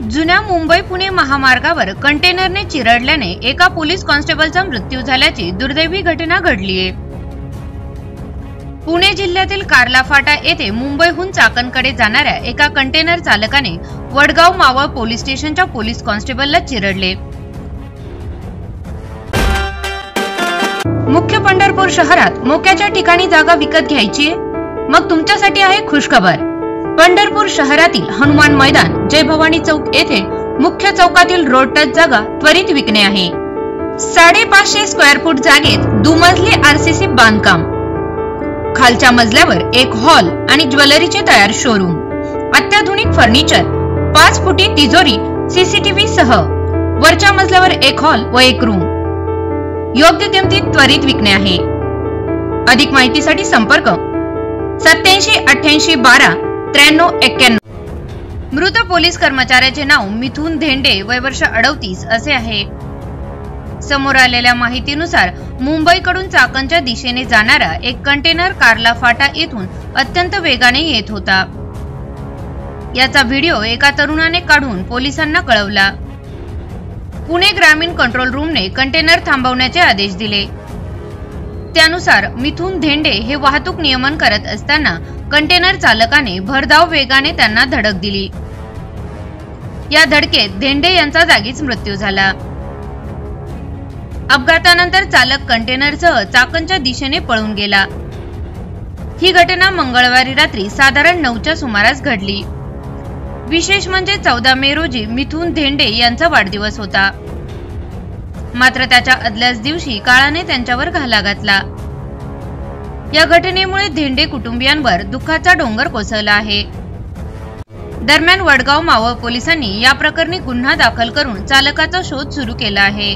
जुन्या मुंबई पुणे महामार्गावर कंटेनरने चिरडल्याने एका पोलीस कॉन्स्टेबलचा मृत्यू झाल्याची दुर्दैवी घटना घडलीये। पुणे जिल्ह्यातील कार्ला फाटा येथे मुंबईहून चाकणकडे जाणाऱ्या एका कंटेनर चालकाने वडगाव मावळ पोलीस स्टेशनच्या पोलीस कॉन्स्टेबलला चिरडले। मुख्य पंढरपूर शहरात मोक्याच्या ठिकाणी जागा विकत घ्यायची मग तुमच्यासाठी आहे खुशखबर। पंढरपूर शहरातील हनुमान मैदान, जय भवानी चौक येथे मुख्य चौकातील रोड टच जागा त्वरित विकणे आहे। 550 स्क्वेअर फूट जागेत दुमजली आरसीसी बांधकाम, खालच्या मजल्यावर एक हॉल आणि ज्वेलरीचे तयार शोरूम, अत्याधुनिक फर्निचर, 5 फुटी तिजोरी सीसीटीव्ही सह, वरच्या मजल्यावर एक हॉल व एक रूम, योग्य किमतीत त्वरित विकणे आहे। अधिक माहितीसाठी संपर्क 87 88 12 93 91। मृत पोलीस कर्मचाऱ्याचे नाव मिथुन धेंडे, वय वर्ष 38 असे आहे। समोर आलेल्या माहितीनुसार मुंबईकडून चाकणच्या दिशेने जाणारा एक कंटेनर कार्ला फाटा येथून अत्यंत वेगाने येत होता। याचा व्हिडिओ एका तरुणाने काढून पोलिसांना कळवला। पुणे ग्रामीण कंट्रोल रूमने कंटेनर थांबवण्याचे आदेश दिले। त्यानुसार मिथुन धेंडे हे वाहतूक नियमन करत असताना कंटेनर चालकाने भरधाव वेगाने त्यांना धडक दिली। या धडकेत धेंडे यांचा जागीच मृत्यू झाला। अपघातानंतर चालक कंटेनरसह चाकणच्या दिशेने पळून गेला। ही घटना मंगळवारी रात्री साधारण 9च्या सुमारास घडली। विशेष म्हणजे 14 मे रोजी मिथुन धेंडे यांचा वाढदिवस होता। मात्र त्याच्या आदल्याच दिवशी काळाने त्यांच्यावर घाला घातला। या घटनेमुळे धेंडे कुटुंबियांवर दुःखाचा डोंगर कोसळला आहे। दरम्यान वडगाव मावळ पोलिसांनी या प्रकरणी गुन्हा दाखल करून चालकाचा शोध सुरू केला आहे।